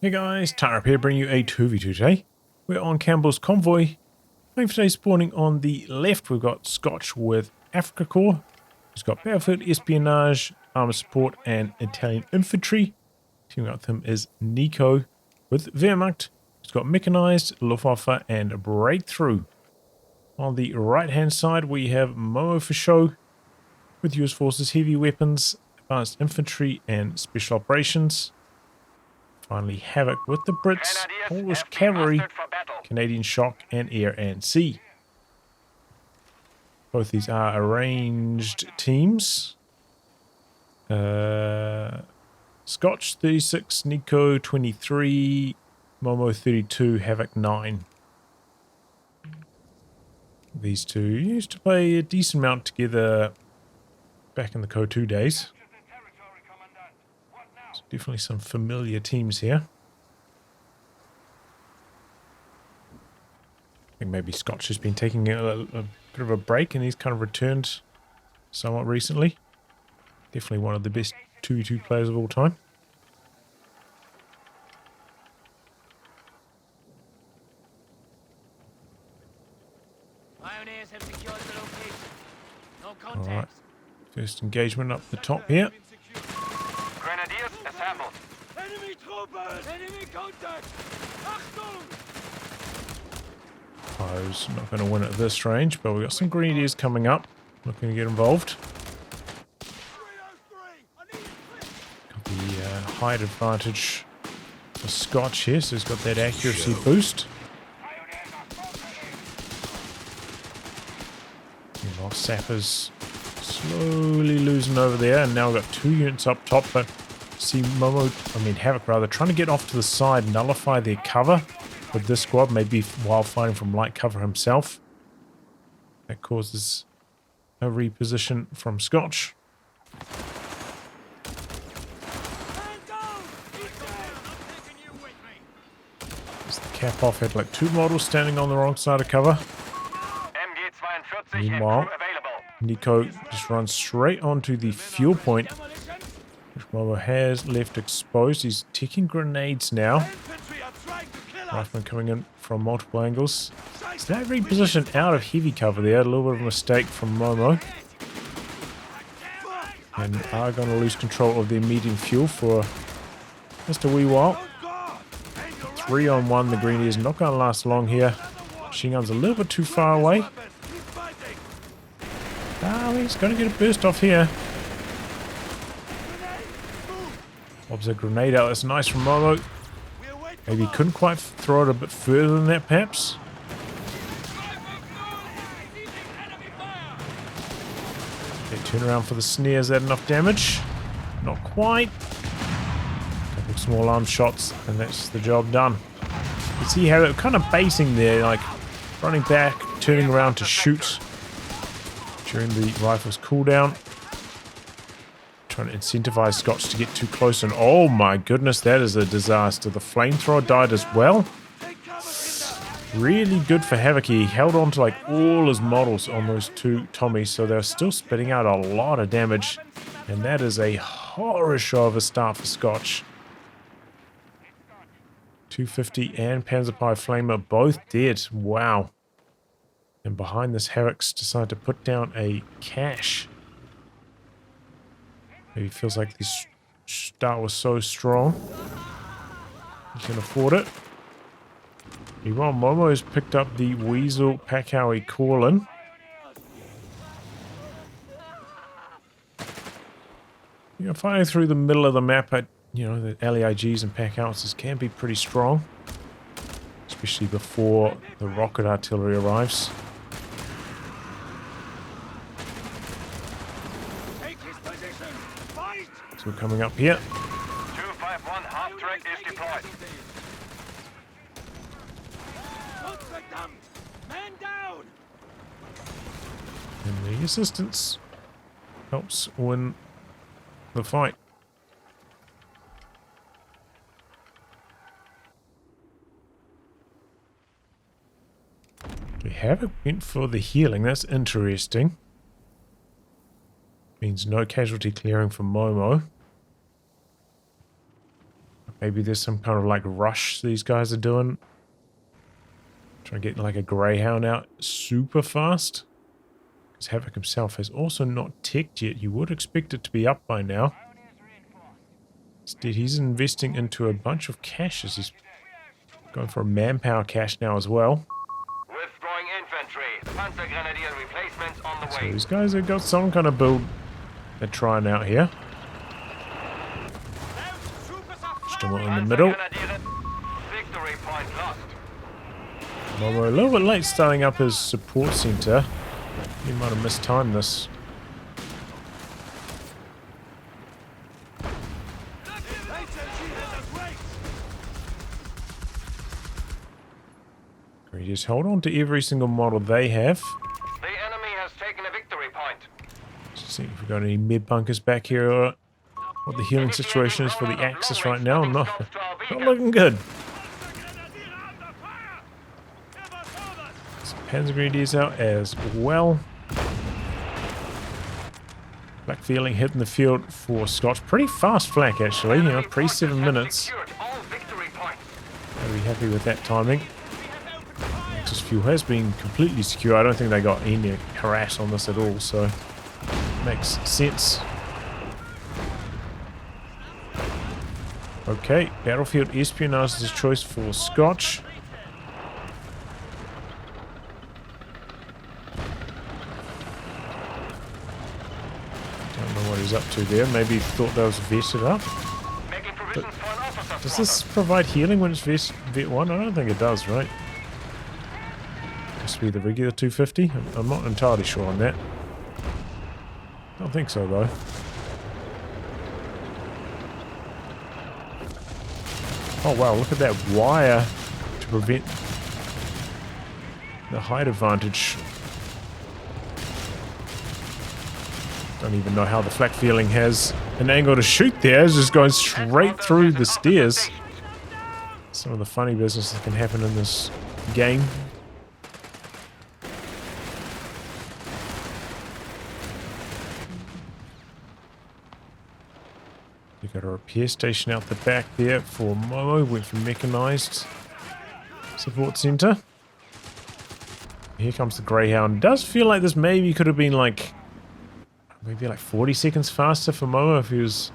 Hey guys, tightrope here, bringing you a 2v2 today. We're on Campbell's Convoy. And for today, spawning on the left, we've got Scotch with Afrika Corps. He's got Battlefield, Espionage, Armor Support, and Italian Infantry. Teaming up with him is Nicko with Wehrmacht. He's got Mechanized, Luftwaffe, and Breakthrough. On the right-hand side, we have momo4sho with US Forces Heavy Weapons, Advanced Infantry, and Special Operations. Finally, Havoc with the Brits, Polish Cavalry, Canadian Shock, and Air and Sea. Both these are arranged teams. Scotch 36, Nicko 23, Momo 32, Havoc 9. These two used to play a decent amount together back in the COH3 days. So definitely some familiar teams here. I think maybe Scotch has been taking a bit of a break and he's kind of returned somewhat recently. Definitely one of the best 2v2 players of all time. Pioneers have secured the location. No Alright, contact. first engagement up the top here. Grenadiers assembled. Enemy troopers! Enemy contact! Achtung! Foe's not going to win at this range, but we've got some grenadiers coming up. Looking to get involved. Got the height advantage for Scotch here, so he's got that accuracy boost. While Sappers slowly losing over there, and now we've got two units up top, but see Havoc rather, trying to get off to the side, nullify their cover with this squad, maybe while fighting from light cover himself. That causes a reposition from Scotch. As the cap off had like two models standing on the wrong side of cover. Meanwhile, Nicko just runs straight onto the fuel point, which Momo has left exposed. He's taking grenades now. Rifleman coming in from multiple angles. So that repositioned out of heavy cover there. A little bit of a mistake from Momo. And are going to lose control of their medium fuel for just a wee while. 3-on-1, the Grenadiers not going to last long here. Machine gun's a little bit too far away. Oh, he's going to get a burst off here. Lobs a grenade out. That's nice from Momo. Maybe he couldn't quite throw it a bit further than that, perhaps. Okay, turn around for the snare. Is that enough damage? Not quite. A couple of small arm shots, and that's the job done. You see how they're kind of basing there, like running back, turning around to shoot during the rifle's cooldown. Trying to incentivize Scotch to get too close, and oh my goodness, that is a disaster. The flamethrower died as well. Really good for Havoc. He held on to like all his models on those two Tommies, so they're still spitting out a lot of damage, and that is a horror show of a start for Scotch. 250 and Panzerpie Flamer both dead. Wow. And behind this, Havoc's decided to put down a cache. Maybe feels like this start was so strong. He can afford it. Meanwhile, Momo has picked up the Weasel Pakawi Call-In. Fighting through the middle of the map at, the LEIGs and pack houses can be pretty strong. Especially before the rocket artillery arrives. So we're coming up here. 251 half track is deployed. Man down! And the assistance helps win the fight. We haven't went for the healing. That's interesting. Means no casualty clearing for Momo. Maybe there's some kind of like rush these guys are doing. Trying to get like a Greyhound out super fast. Because Havoc himself has also not ticked yet. You would expect it to be up by now. Instead, he's investing into a bunch of caches. He's going for a manpower cache now as well. Withdrawing infantry. Panzer Grenadier replacements on the So way. these guys have got some kind of build they're trying out here. Still in the middle. Grenadier. Victory point lost. Well, we're a little bit late starting up his support center. He might have mistimed this. We just hold on to every single model they have. The enemy has taken a victory point. Let's see if we've got any mid bunkers back here or what the healing situation is for the Axis right now. Not looking good. Some Panzer Grenadiers out as well. Flak feeling hitting the field for Scotch. Pretty fast flak actually, you know, pre 7 minutes. I'll be happy with that timing. Axis fuel has been completely secure. I don't think they got any harass on this at all, so makes sense. Okay, battlefield espionage is a choice for Scotch. Don't know what he's up to there. Maybe he thought that was vetted up. But does this provide healing when it's vet 1? I don't think it does, right? Must be the regular 250. I'm not entirely sure on that. Don't think so though. Oh wow, look at that wire to prevent the height advantage. Don't even know how the flak feeling has an angle to shoot there. It's just going straight through the stairs. Some of the funny business that can happen in this game. We've got a repair station out the back there for Momo. Went for Mechanized support center. Here comes the Greyhound. Does feel like this maybe could have been like maybe like 40 seconds faster for Momo if he was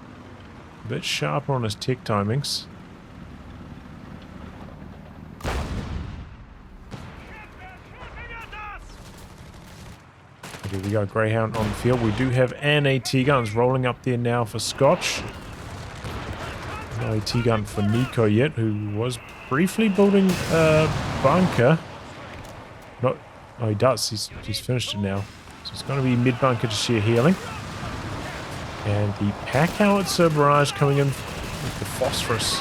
a bit sharper on his tech timings. Here we go, Greyhound on the field. We do have an AT guns rolling up there now for Scotch. No AT gun for Nicko yet, who was briefly building a bunker. No, oh, he does. He's finished it now. So it's going to be mid bunker to share healing. And the pack howitzer barrage coming in with the phosphorus.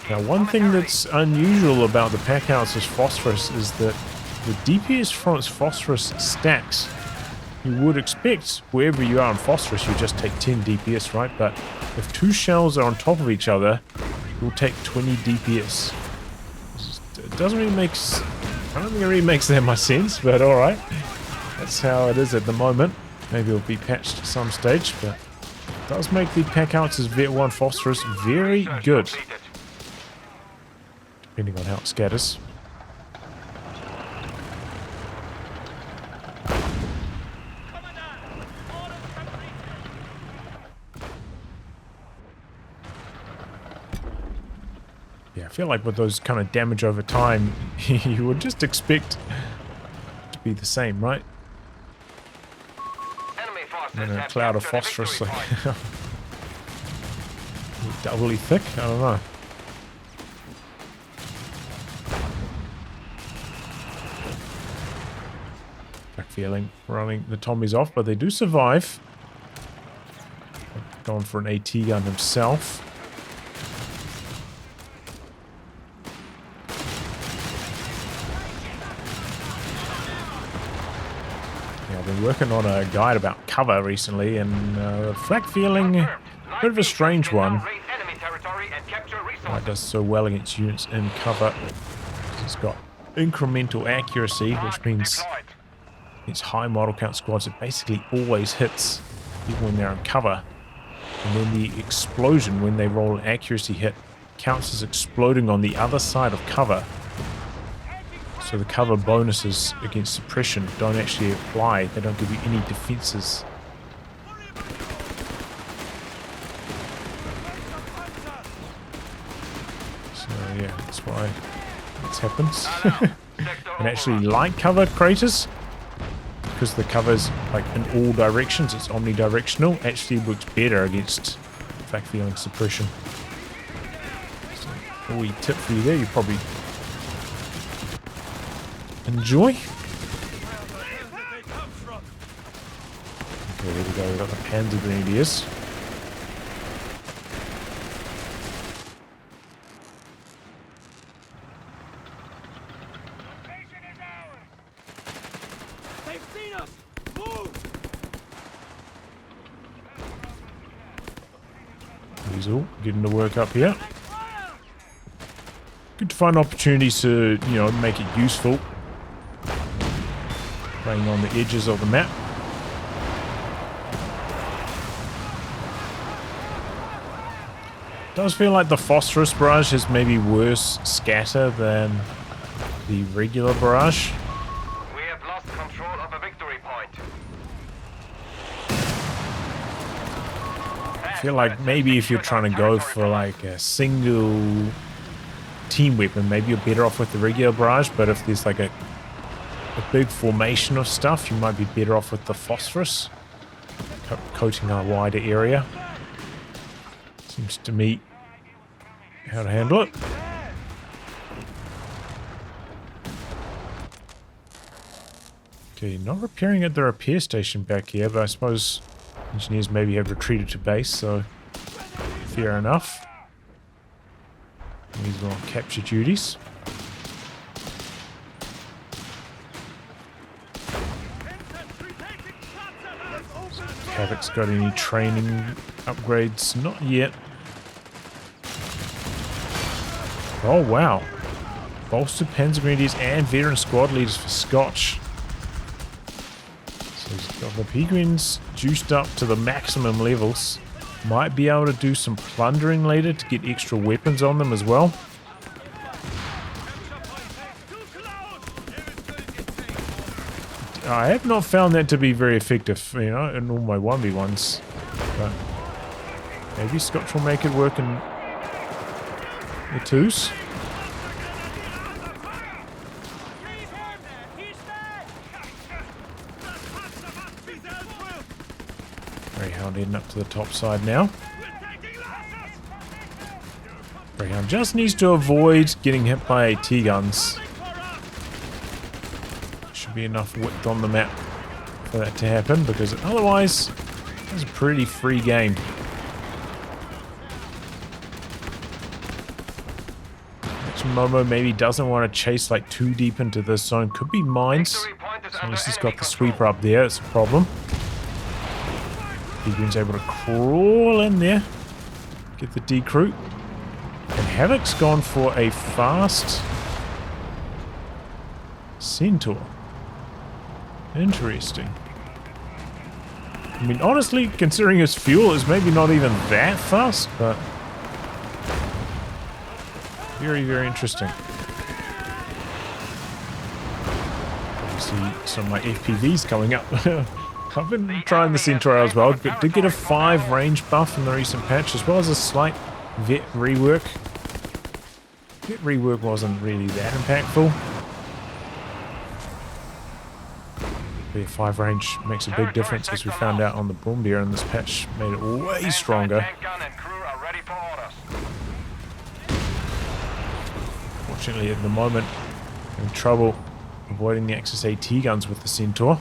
Now, one thing that's unusual about the pack howitzer's phosphorus is that the DPS from its phosphorus stacks. You would expect wherever you are in phosphorus, you just take 10 DPS, right? But if 2 shells are on top of each other, you'll take 20 DPS. It doesn't really make... I don't think it really makes that much sense, but alright. That's how it is at the moment. Maybe it'll be patched at some stage, but it does make the pack howitzer's Vet 1 phosphorus very good. Depending on how it scatters. Yeah, I feel like with those kind of damage over time, you would just expect to be the same, right? And a cloud of phosphorus, like doubly thick? I don't know. Back feeling running the Tommies off, but they do survive. Going for an AT gun himself. I've been working on a guide about cover recently, and flak feeling, a bit of a strange one. Why it does so well against units in cover. It's got incremental accuracy, which means it's high model count squads. It basically always hits even when they're in cover. And then the explosion, when they roll an accuracy hit, counts as exploding on the other side of cover. So the cover bonuses against suppression don't actually apply. They don't give you any defenses. So yeah, that's why this happens. And actually light cover craters, because the cover's like in all directions, it's omnidirectional, actually works better against flak feeling suppression. So a wee tip for you there, you probably enjoy. Okay, there we go, we've got the Panzer Grenadiers. They've seen us! Move! These all getting to work up here. Good to find opportunities to, you know, make it useful. Playing on the edges of the map. Does feel like the phosphorus barrage has maybe worse scatter than the regular barrage. We have lost control of a victory point. I feel like maybe if you're trying to go for like a single team weapon, maybe you're better off with the regular barrage, but if there's like a big formation of stuff, you might be better off with the phosphorus, coating a wider area. Seems to me how to handle it. Okay, not repairing at the repair station back here, but I suppose engineers maybe have retreated to base, so fair enough. These are on capture duties. Havoc's got any training upgrades? Not yet. Oh wow. Bolstered Panzer Grenadiers and veteran squad leaders for Scotch. So he's got the P-Grens juiced up to the maximum levels. Might be able to do some plundering later to get extra weapons on them as well. I have not found that to be very effective, you know, in all my 1v1s. But maybe Scotch will make it work in the 2s. Greyhound heading up to the top side now. Greyhound just needs to avoid getting hit by AT guns. Should be enough width on the map for that to happen, because otherwise it's a pretty free game. Momo maybe doesn't want to chase like too deep into this zone. Could be mines. So unless he's got the sweeper up there, it's a problem. P-Green's able to crawl in there, get the decrew. And Havoc's gone for a fast Centaur. Interesting. I mean, honestly, considering his fuel is maybe not even that fast, but very, very interesting. You see some of my FPVs coming up. I've been trying the Centaur as well, but did get a 5 range buff in the recent patch, as well as a slight vet rework. Vet rework wasn't really that impactful. But 5 range makes a big difference, as we found out on the Bombardier in this patch. Made it way stronger. Fortunately, at the moment, I'm in trouble avoiding the Axis AT guns with the Centaur.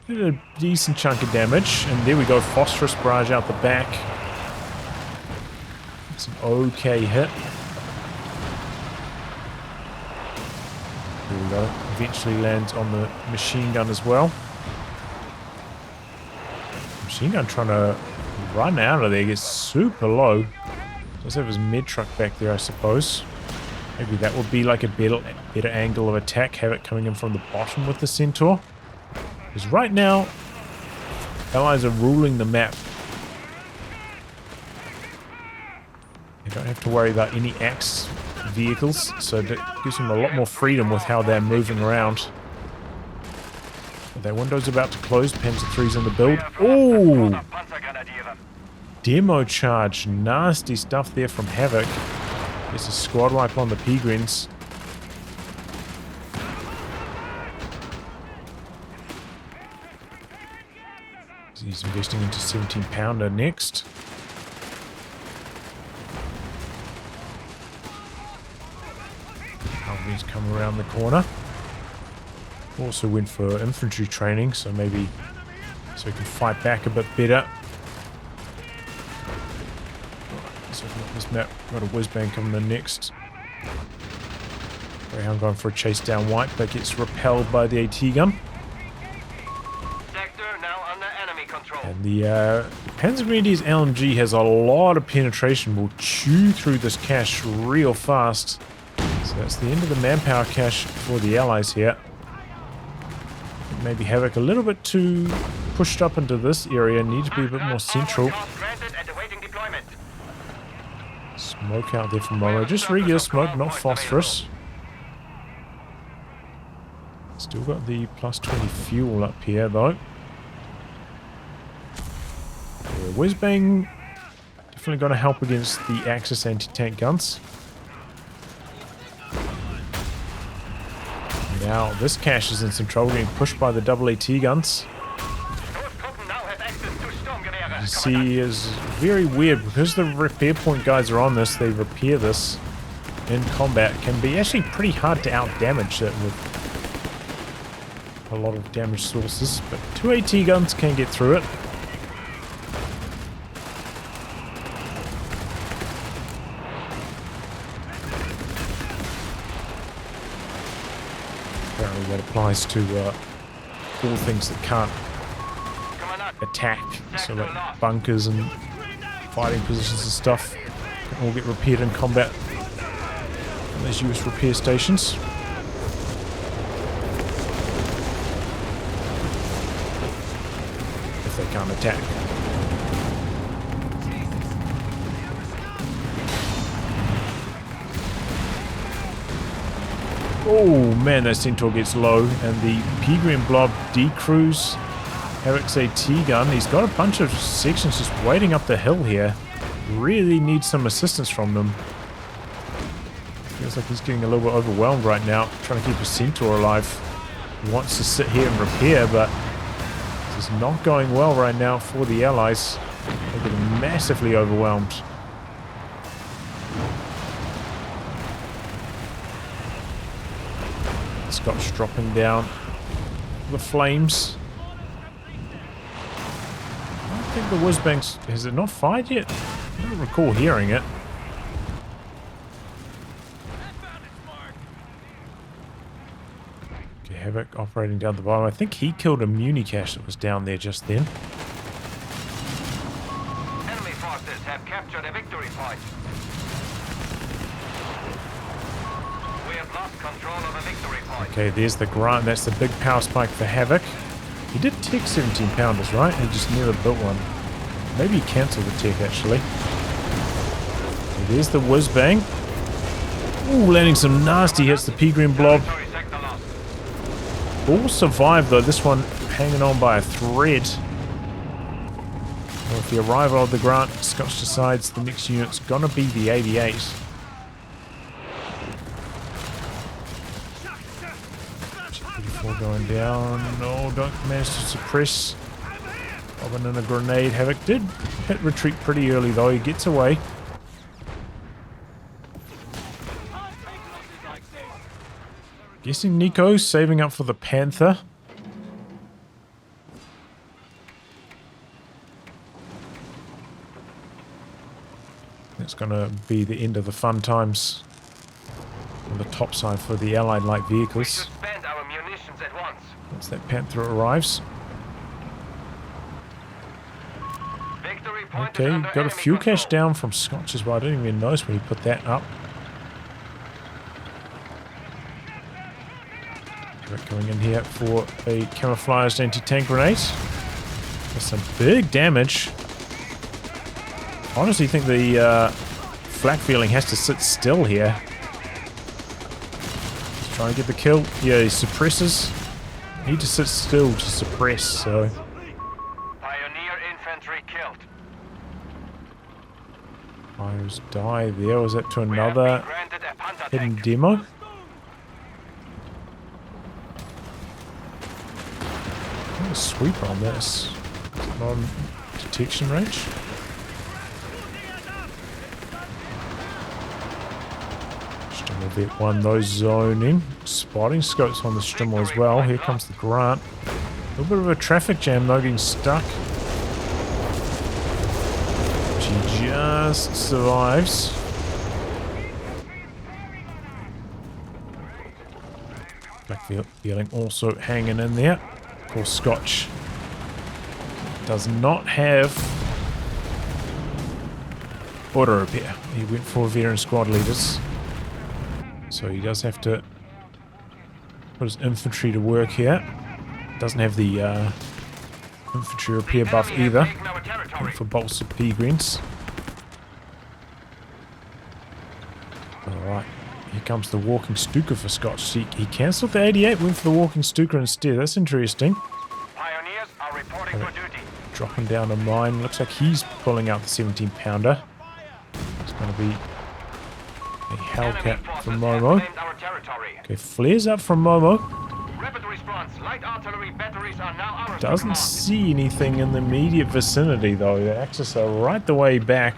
Did a decent chunk of damage, and there we go, phosphorus barrage out the back. It's an okay hit. There we go. Eventually lands on the machine gun as well. Machine gun trying to run out of there, gets super low. Does have his mid truck back there, I suppose. Maybe that would be like a better angle of attack. Have it coming in from the bottom with the Centaur. Because right now, Allies are ruling the map. You don't have to worry about any axe vehicles, so that gives them a lot more freedom with how they're moving around. But that window's about to close. Panzer III's in the build. Oh! Demo charge. Nasty stuff there from Havoc. There's a squad wipe on the Peagrins. He's investing into 17 pounder next. Alvin's come around the corner. Also went for infantry training, so maybe so he can fight back a bit better. Let's open up this map. Got a whiz-bang coming in next. Greyhound going for a chase down white, but gets repelled by the AT gun. Sector now under enemy control. And the Panzer Grenadiers LMG has a lot of penetration. Will chew through this cache real fast. So that's the end of the manpower cache for the Allies here. Maybe Havoc a little bit too pushed up into this area. Need to be a bit more central. Smoke out there from Momo. Just regular smoke, not phosphorus. Still got the plus 20 fuel up here though. Yeah, whiz-bang definitely going to help against the Axis anti-tank guns. Now this cache is in some trouble, getting pushed by the double AT guns. You see, is very weird because the repair point guys are on this. They repair this in combat. Can be actually pretty hard to out damage it with a lot of damage sources, but two AT guns can get through it. Apparently that applies to all things that can't attack, so like bunkers and fighting positions and stuff can all get repaired in combat on these US repair stations. If they can't attack. Oh man, that Centaur gets low, and the Peagrine blob decrews Havoc's AT gun. He's got a bunch of sections just waiting up the hill here. Really needs some assistance from them. Feels like he's getting a little bit overwhelmed right now, trying to keep his Centaur alive. He wants to sit here and repair, but this is not going well right now for the Allies. They're getting massively overwhelmed. Scotch dropping down the flames. I don't think the whiz-bangs... Has it not fired yet? I don't recall hearing it. Okay, Havoc operating down the bottom. I think he killed a Muni cache that was down there just then. Enemy forces have captured a victory point. We have lost control of a victory point. Okay, there's the grunt. That's the big power spike for Havoc. He did tech 17 pounders, right? He just never built one. Maybe he cancelled the tech, actually. So there's the whiz-bang. Ooh, landing some nasty hits. The Peagrine blob. All survived, though. This one hanging on by a thread. Well, with the arrival of the grunt, Scotch decides the next unit's gonna be the 88. Going down. No, don't manage to suppress. Bobbing in a grenade. Havoc did hit retreat pretty early though. He gets away. Guessing Nicko saving up for the Panther. That's going to be the end of the fun times on the top side for the Allied light vehicles. Once that Panther arrives. Okay, got a fuel cache down from Scotch as well. I didn't even notice when he put that up. Going in here for a camouflaged anti-tank grenade. That's some big damage. I honestly think the flak feeling has to sit still here. He's trying to get the kill. Yeah, he suppresses. Need to sit still to suppress, so... Pioneer infantry killed. Fires die there. Was that to We have another been granted a Panther hidden tank. demo? A sweeper on this. Non-detection range. Stimmer vet 1, those zoning. Spotting scopes on the Stimmer as well. Here comes the Grant. A little bit of a traffic jam though, getting stuck. She just survives. Black feeling also hanging in there. Of course, Scotch does not have auto repair. He went for veteran squad leaders. So he does have to put his infantry to work here. Doesn't have the infantry repair buff either. Going for bolstered P-Greens. Alright, here comes the walking Stuka for Scotch. He cancelled the 88, went for the walking Stuka instead. That's interesting. Pioneers are reporting for duty. Dropping down a mine. Looks like he's pulling out the 17 pounder. It's going to be a Hellcat from Momo. Okay, flares up from Momo. Rapid response. Light artillery batteries are now ours. Doesn't see anything in the immediate vicinity though. The Axis are right the way back.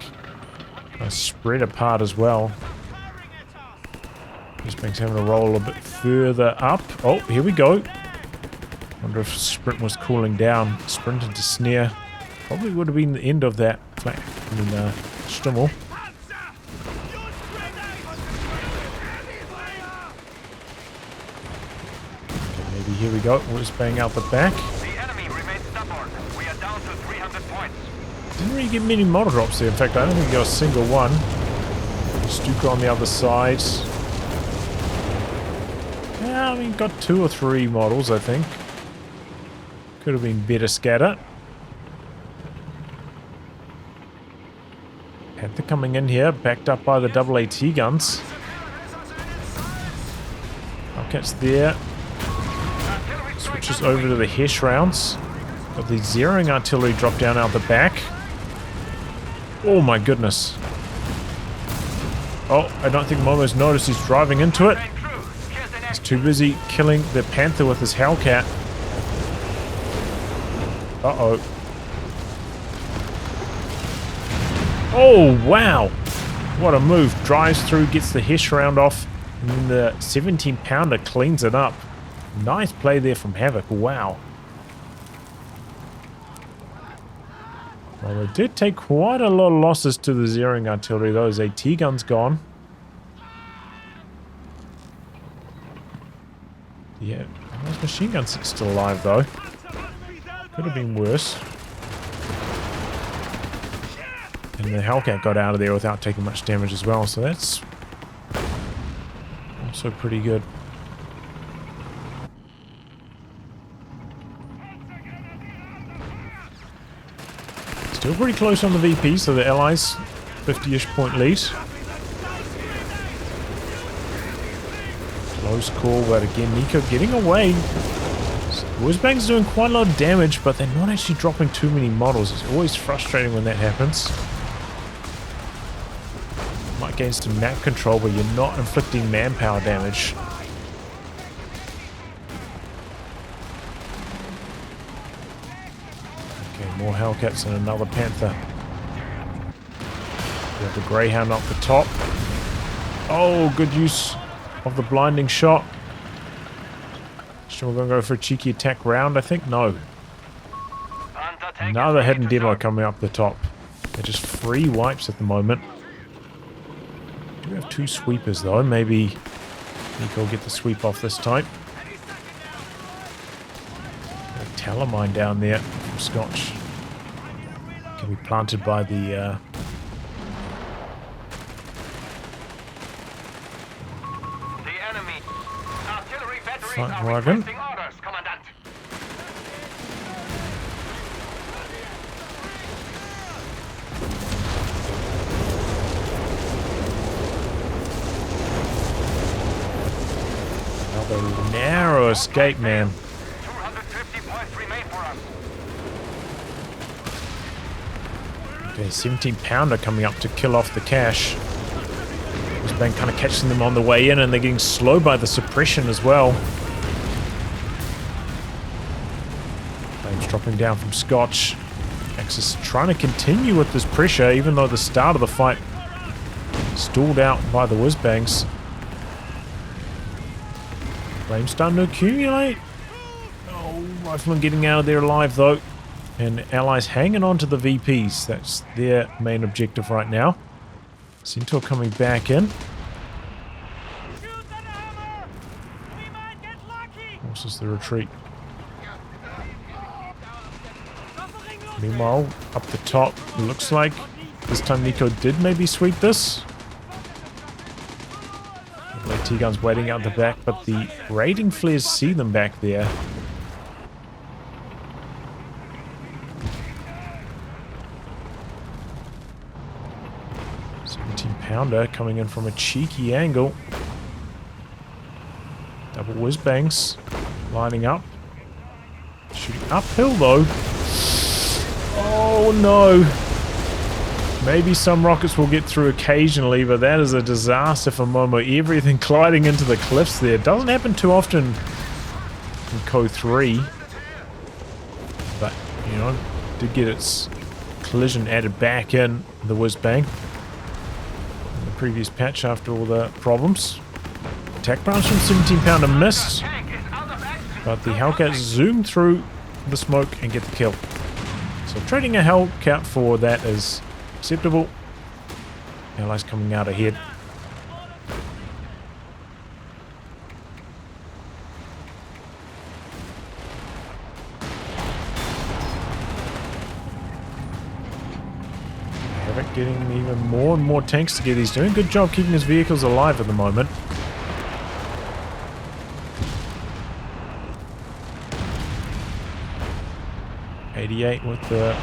Spread apart as well. Eastbank's having to roll a bit further up. Oh, here we go. Wonder if sprint was cooling down. Sprint into snare. Probably would have been the end of that flak. I mean, Stimmel. Okay, maybe here we go. We're just bang out the back. The enemy remains stubborn. We are down to 300 points. Didn't really get many model drops there. In fact, I don't think we got a single one. Stuka on the other side. Yeah, I mean, got 2 or 3 models, I think. Could have been better scatter. Panther coming in here, backed up by the double AT guns. Hellcat's there. Switches over to the Hesh rounds. Got the zeroing artillery drop down out the back. Oh my goodness. Oh, I don't think Momo's noticed he's driving into it. He's too busy killing the Panther with his Hellcat. Uh-oh. Oh, wow. What a move. Drives through, gets the Hesh round off, and then the 17 pounder cleans it up. Nice play there from Havoc. Wow. Well, they did take quite a lot of losses to the zeroing artillery. Those AT guns gone. Yeah, those machine guns are still alive though. Could have been worse. And the Hellcat got out of there without taking much damage as well, so that's also pretty good. Still pretty close on the VP, so the Allies 50-ish point lead. Close call, but again, Nicko getting away. Wehrmacht's doing quite a lot of damage, but they're not actually dropping too many models. It's always frustrating when that happens. Might gain some map control, but you're not inflicting manpower damage. Okay, more Hellcats and another Panther. We have the Greyhound up the top. Oh, good use of the blinding shot. So we're going to go for a cheeky attack round, I think? No. Another hidden demo coming up the top. They're just free wipes at the moment. Do we have 2 sweepers though? Maybe Nicko will get the sweep off this time. A Talamine down there from Scotch. Can be planted by the front wagon. The narrow escape, man. 250 points remain for us. Okay, 17 pounder coming up to kill off the cash. This bank kind of catching them on the way in, and they're getting slowed by the suppression as well. Flames dropping down from Scotch. Axis trying to continue with this pressure, even though the start of the fight stalled out by the whiz-bangs. Flames starting to accumulate. Oh, Rifleman getting out of there alive though. And allies hanging on to the VPs. That's their main objective right now. Centaur coming back in. Forces the retreat. Meanwhile, up the top, it looks like this time Nicko did maybe sweep this. The T-guns waiting out the back, but the raiding flares see them back there. Pounder coming in from a cheeky angle. Double whiz bangs lining up. Shooting uphill though. Oh no. Maybe some rockets will get through occasionally, but that is a disaster for Momo. Everything colliding into the cliffs there. Doesn't happen too often in COH3. But, you know, did get its collision added back in the whiz bang. Previous patch after all the problems. Attack branch from 17 pounder missed, but the Hellcat zoomed through the smoke and get the kill. So trading a Hellcat for that is acceptable. Allies coming out ahead. Havoc getting even more and more tanks together. He's doing a good job keeping his vehicles alive at the moment. .88 with the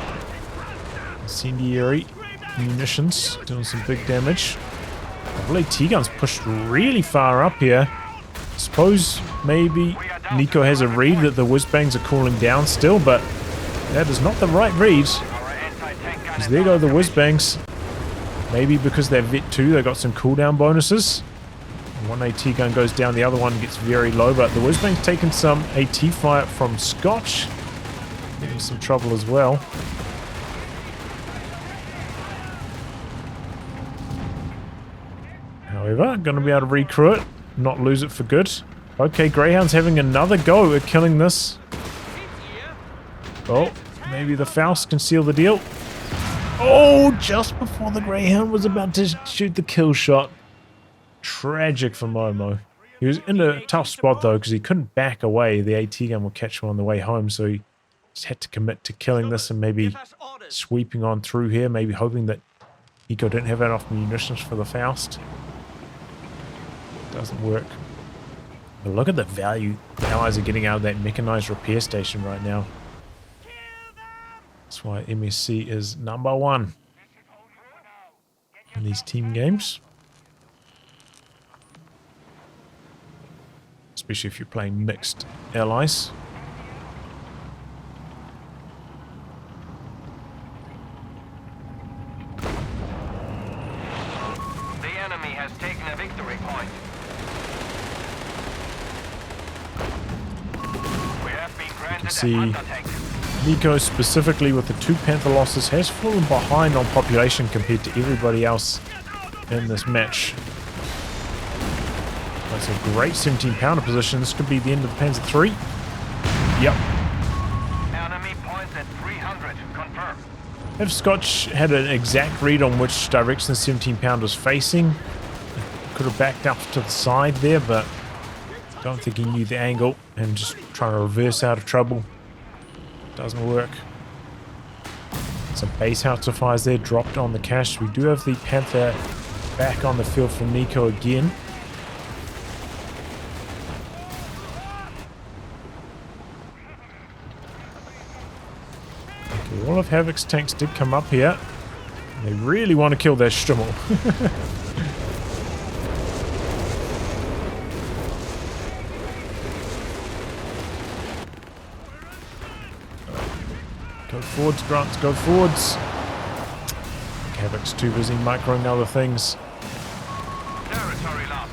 incendiary munitions, doing some big damage. I believe T-guns pushed really far up here. I suppose maybe Nicko has a read that the whiz-bangs are cooling down still, but that is not the right read. Because there go the whiz-bangs. Maybe because they're Vet 2, they got some cooldown bonuses. One AT gun goes down, the other one gets very low, but the whiz-bang's taken some AT fire from Scotch. Getting some trouble as well. However, going to be able to recrew it, not lose it for good. Okay, Greyhound's having another go at killing this. Oh, maybe the Faust can seal the deal. Oh, just before the Greyhound was about to shoot the kill shot. Tragic for Momo. He was in a tough spot though, because he couldn't back away. The AT gun will catch him on the way home, so he just had to commit to killing this and maybe sweeping on through here, maybe hoping that Nicko didn't have enough munitions for the Faust. Doesn't work. But look at the value the Allies are getting out of that mechanized repair station right now. That's why MSC is #1 in these team games. Especially if you're playing mixed allies. The enemy has taken a victory point. We have been granted See a hunter tank. Nicko, specifically with the 2 Panther losses, has fallen behind on population compared to everybody else in this match. That's a great 17 pounder position. This could be the end of the Panzer III. Yep. Enemy points at 300. Confirmed. If Scotch had an exact read on which direction the 17 pounder was facing, could have backed up to the side there, but I don't think he knew the angle and just trying to reverse out of trouble. Doesn't work. Some base howitzer fires there dropped on the cache. We do have the Panther back on the field for Nicko again. Okay, all of Havoc's tanks did come up here. They really want to kill their Stummel. forwards, Grants, go forwards. Havoc's too busy microing other things. Territory lost.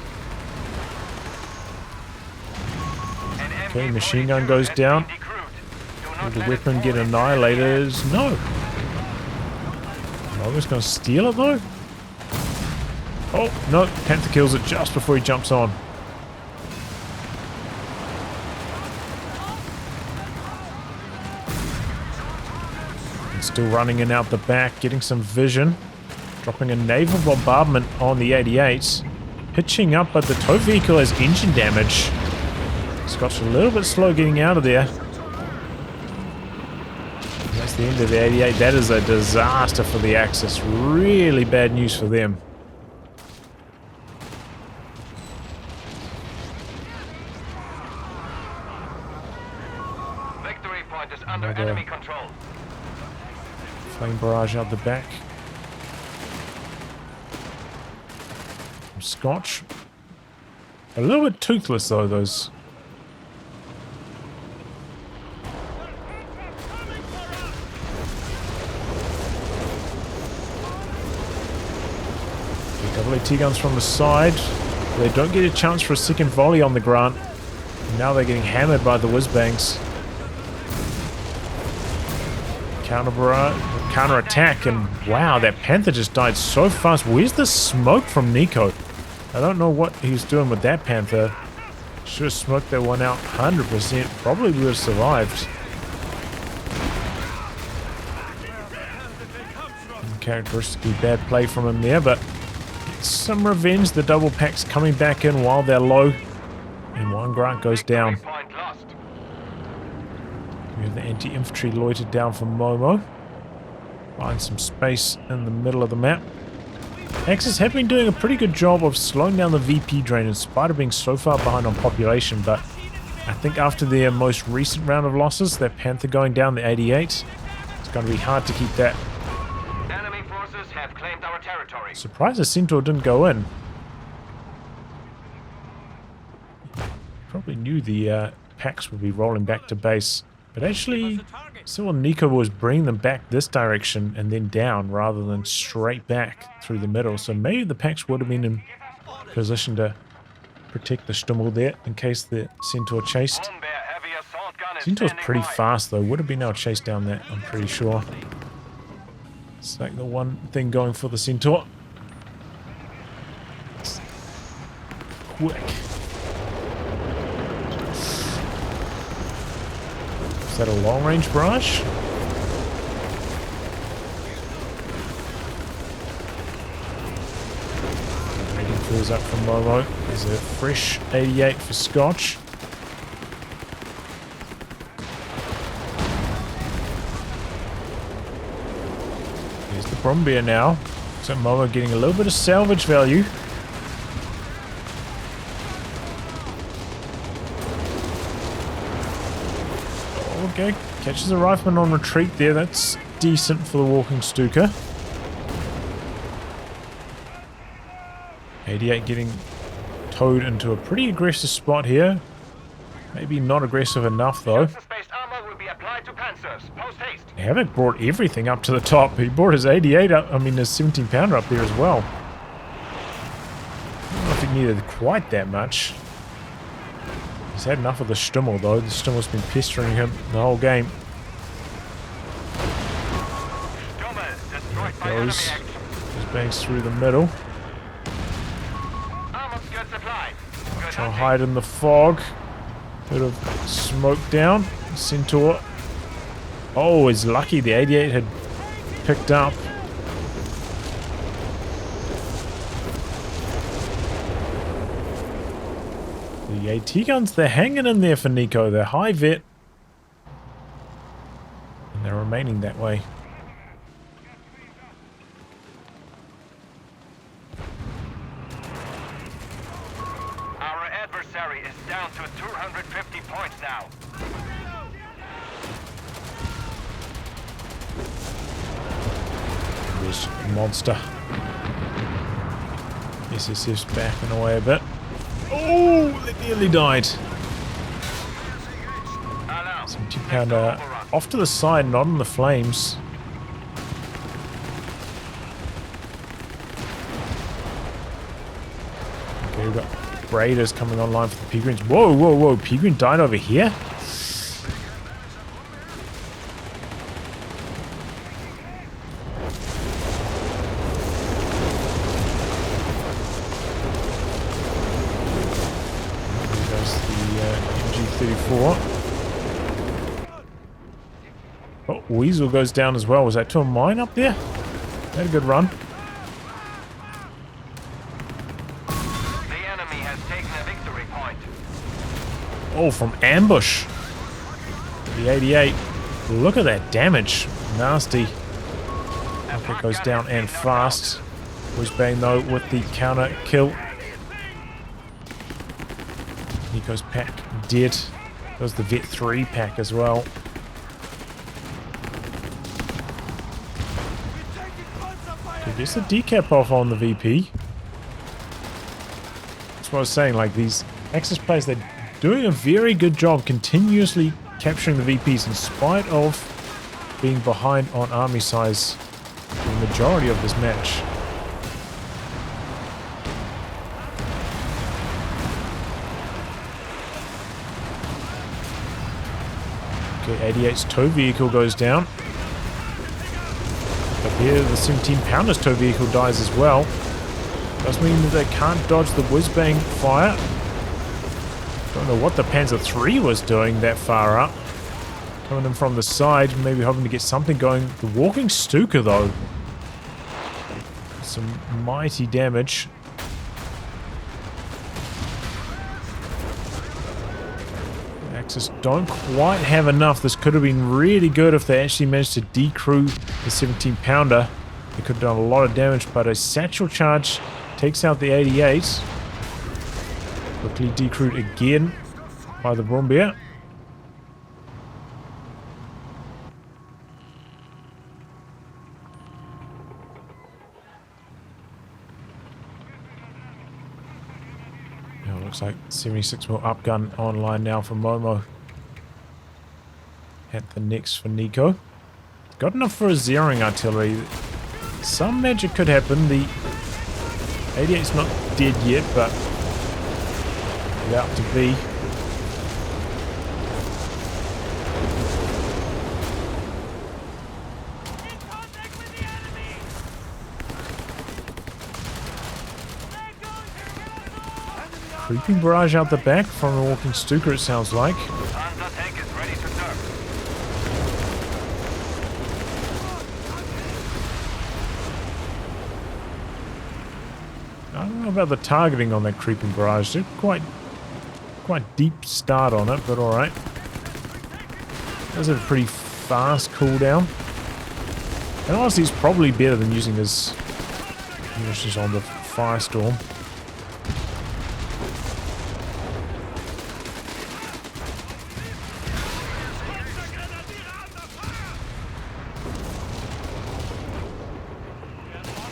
Okay, machine gun goes down. Will the weapon get annihilated? No. Momo's gonna steal it though? Oh, no. Panther kills it just before he jumps on. And still running in out the back, getting some vision. Dropping a naval bombardment on the 88. Pitching up, but the tow vehicle has engine damage. Scotch a little bit slow getting out of there. That's the end of the 88. That is a disaster for the Axis. Really bad news for them. Victory point is under enemy control. Flame barrage out the back. Scotch. A little bit toothless though, those. Double AT guns from the side. They don't get a chance for a second volley on the Grant. And now they're getting hammered by the whiz-bangs. Counter attack, and wow, that Panther just died so fast. Where's the smoke from Nicko? I don't know what he was doing with that Panther. Should have smoked that one out 100%. Probably would have survived. Uncharacteristically bad play from him there, but some revenge. The double packs coming back in while they're low. And one Grant goes down. We have the anti-infantry loitered down from Momo. Find some space in the middle of the map. Axis have been doing a pretty good job of slowing down the VP drain in spite of being so far behind on population, but I think after their most recent round of losses, that Panther going down the 88, it's going to be hard to keep that. Enemy forces have claimed our territory. Surprised the Centaur didn't go in. Probably knew the packs would be rolling back to base, but actually saw Nicko was bringing them back this direction and then down rather than straight back through the middle. So maybe the packs would have been in position to protect the Stummel there in case the Centaur chased. Centaur's pretty fast though, would have been able to chase down that, I'm pretty sure. It's like the one thing going for the Centaur. Quick. Is that a long-range barrage? Rating fills up from Momo. There's a fresh 88 for Scotch. There's the Brumbier now. So Momo getting a little bit of salvage value. Okay, catches a rifleman on retreat there. That's decent for the walking Stuka. 88 getting towed into a pretty aggressive spot here. Maybe not aggressive enough though. Havoc brought everything up to the top. He brought his 88 up, I mean his 17 pounder up there as well. I don't know if he needed quite that much. He's had enough of the Stummel though. The Stummel's been pestering him the whole game. There it goes. Just bangs through the middle. Try to hide in the fog. Bit of smoke down. Centaur. Oh, he's lucky the 88 had picked up. The AT guns, they're hanging in there for Nicko. They're high vet. And they're remaining that way. Our adversary is down to 250 points now. There's a monster. SSF's backing away a bit. Oh, they nearly died. 70 pounder off to the side, not in the flames. Okay, we've got Raiders coming online for the Pea Greens. Whoa, whoa, whoa. Pea Green died over here? There goes the MG34. Oh, Weasel goes down as well. Was that to a mine up there? Had a good run. The enemy has taken a victory point. Oh, from ambush. The 88. Look at that damage. Nasty. Okay, goes down and fast. Whizbang though with the counter kill. Nicko's pack dead. There's the Vet 3 pack as well. Okay, gets the decap off on the VP. That's what I was saying, like these Axis players, they're doing a very good job continuously capturing the VPs in spite of being behind on army size for the majority of this match. Okay, 88's tow vehicle goes down. But here the 17 pounder's tow vehicle dies as well. Does mean that they can't dodge the whiz-bang fire. Don't know what the Panzer III was doing that far up. Coming in from the side, maybe hoping to get something going. The walking Stuka though. Some mighty damage. Axis don't quite have enough. This could have been really good if they actually managed to decrew the 17 pounder. They could have done a lot of damage, but a satchel charge takes out the 88. Quickly decrewed again by the Brumbier. Looks like 76mm upgun online now from Momo. At the next for Nicko. Got enough for a zeroing artillery. Some magic could happen. The 88's not dead yet, but about to be. Creeping barrage out the back from the walking Stuka, it sounds like. Panzer tank is ready to serve. I don't know about the targeting on that creeping barrage. They're quite deep start on it, but alright. Does have a pretty fast cooldown. And honestly, it's probably better than using his munitions on the Firestorm.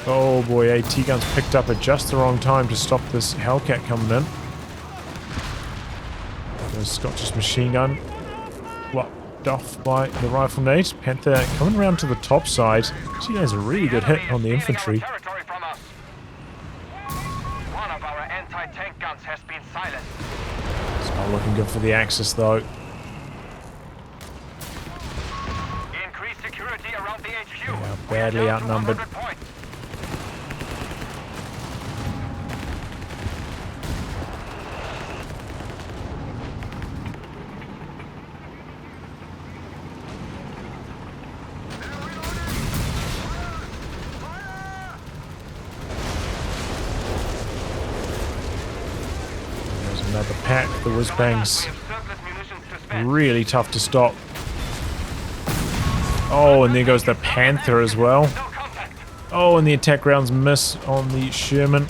Oh boy, AT guns picked up at just the wrong time to stop this Hellcat coming in. There's Scotch's machine gun. Blocked off by the rifle nade. Panther coming around to the top side. She has a really good hit on the infantry. Territory from us. One of our anti-tank guns has been silenced. It's not looking good for the Axis though. Increase security around the HQ. They are badly outnumbered. Another pack. The whiz-bangs really tough to stop. Oh, and there goes the Panther as well. Oh, and the attack rounds miss on the Sherman.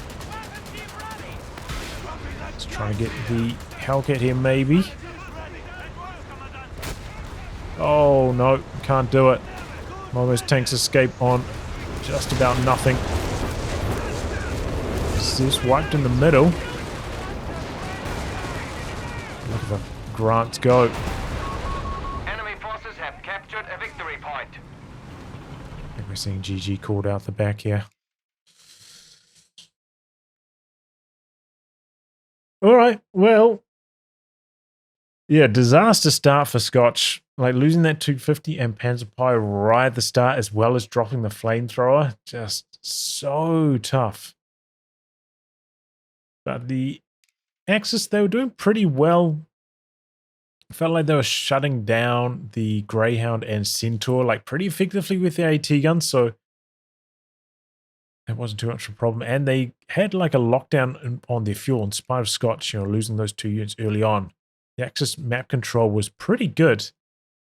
Let's try to get the Hellcat here, maybe. Oh, no. Can't do it. Momo's tanks escape on just about nothing. It's just wiped in the middle. Look at the Grant go. Enemy forces have captured We're seeing GG called out the back here. All right, well, yeah, disaster start for Scotch. Like losing that 250 and Panzerpie right at the start, as well as dropping the flamethrower, just so tough. But the Axis, they were doing pretty well. Felt like they were shutting down the Greyhound and Centaur like pretty effectively with their AT guns, so that wasn't too much of a problem. And they had like a lockdown on their fuel in spite of Scotch, losing those 2 units early on. The Axis map control was pretty good,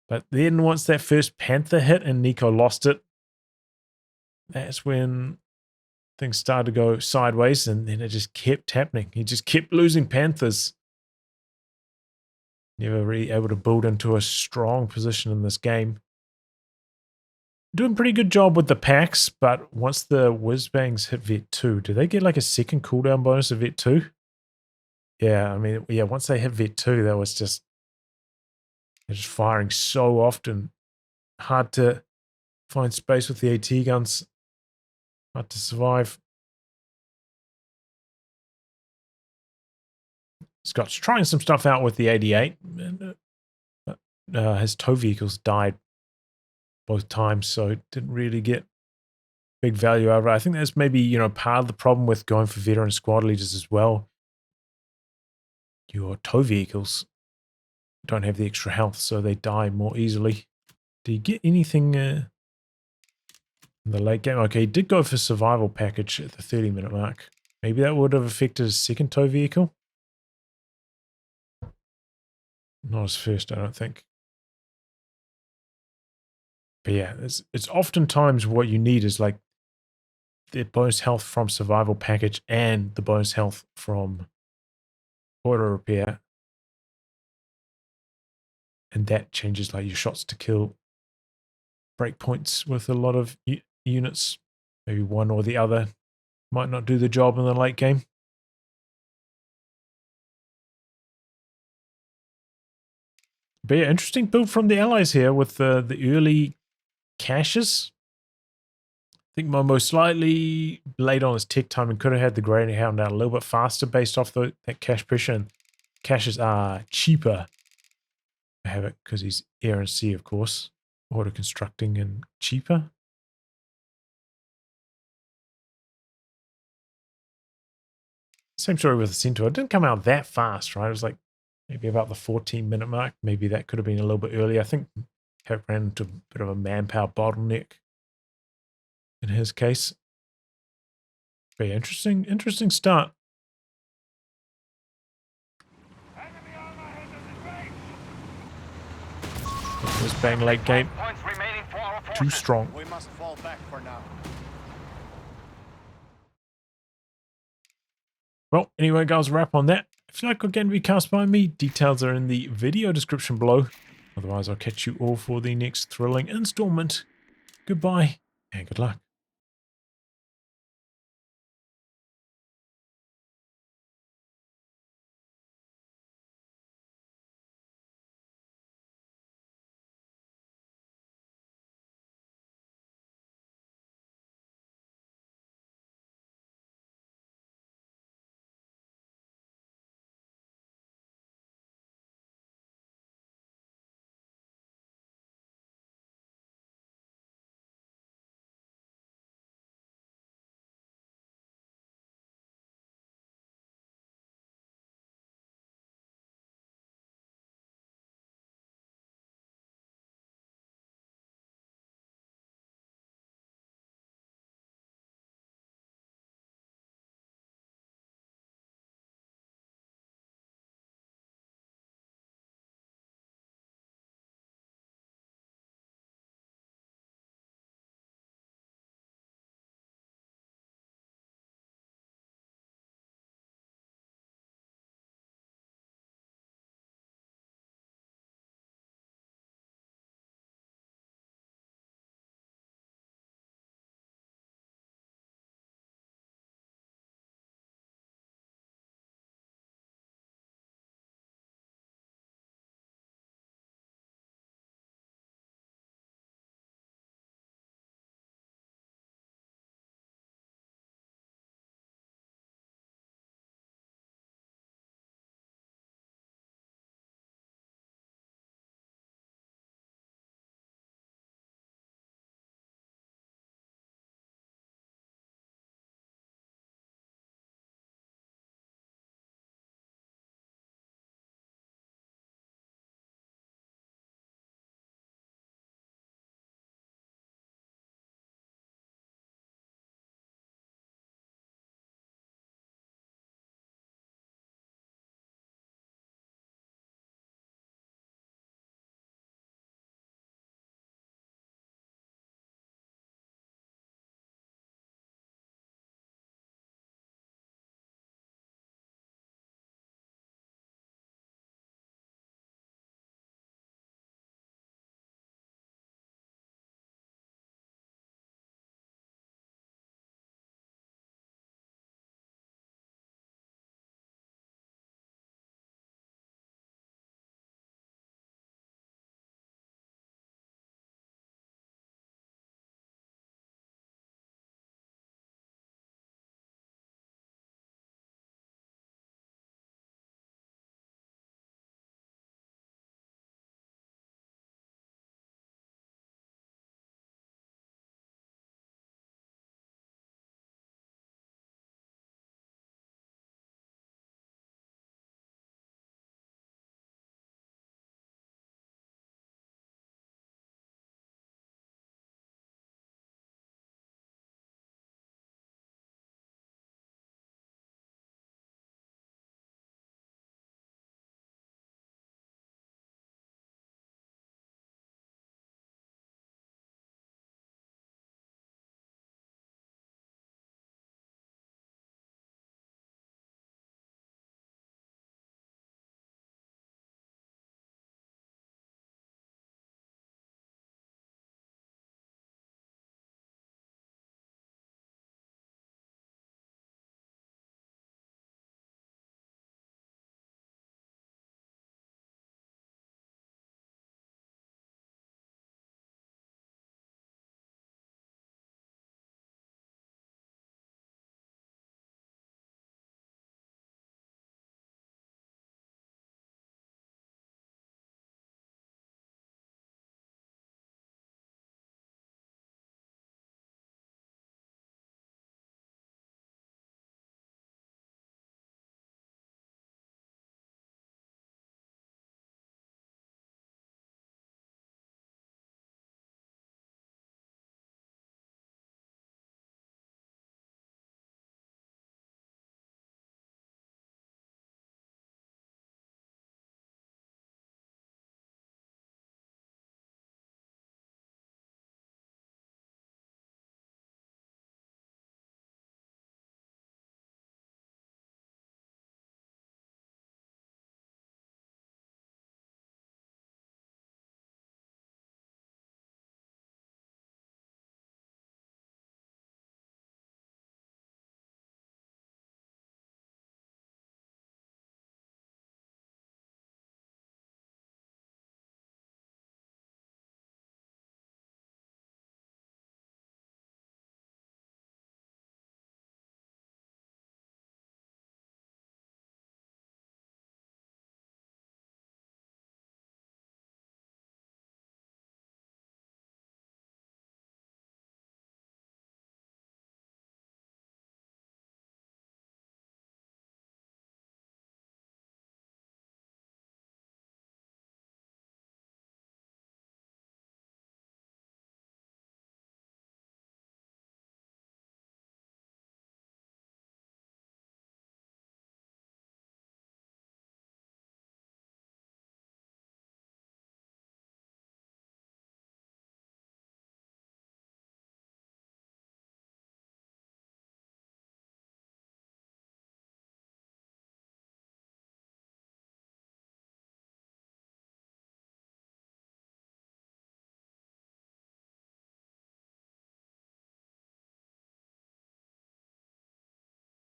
but then once that first Panther hit and Nicko lost it, that's when things started to go sideways, and then it just kept happening. He just kept losing Panthers. Never really able to build into a strong position in this game. Doing a pretty good job with the packs, but once the whiz-bangs hit Vet 2, do they get like a second cooldown bonus of Vet 2? Yeah, I mean, yeah, once they hit Vet 2, that was just, they're just firing so often. Hard to find space with the AT guns. Hard to survive. Scott's trying some stuff out with the 88. His tow vehicles died both times, so didn't really get big value out of it. I think that's maybe, part of the problem with going for veteran squad leaders as well. Your tow vehicles don't have the extra health, so they die more easily. Do you get anything in the late game? Okay, he did go for survival package at the 30-minute mark. Maybe that would have affected his second tow vehicle. Not his first, I don't think. But yeah, it's oftentimes what you need is like the bonus health from survival package and the bonus health from auto repair. And that changes like your shots to kill breakpoints with a lot of units. Maybe one or the other might not do the job in the late game. But yeah, interesting build from the allies here with the early caches. I think Momo slightly late on his tech time and could have had the Greyhound out a little bit faster based off that cache pressure. And caches are cheaper for Havoc because he's air and sea, of course. Auto constructing and cheaper. Same story with the Centaur. It didn't come out that fast, right? It was like maybe about the 14-minute mark. Maybe that could have been a little bit earlier. I think Havoc ran into a bit of a manpower bottleneck in his case. Very interesting start. This bang late game. Too strong. We must fall back for now. Well, anyway, guys, wrap on that. If you like what game to be cast by me, details are in the video description below. Otherwise, I'll catch you all for the next thrilling installment. Goodbye and good luck.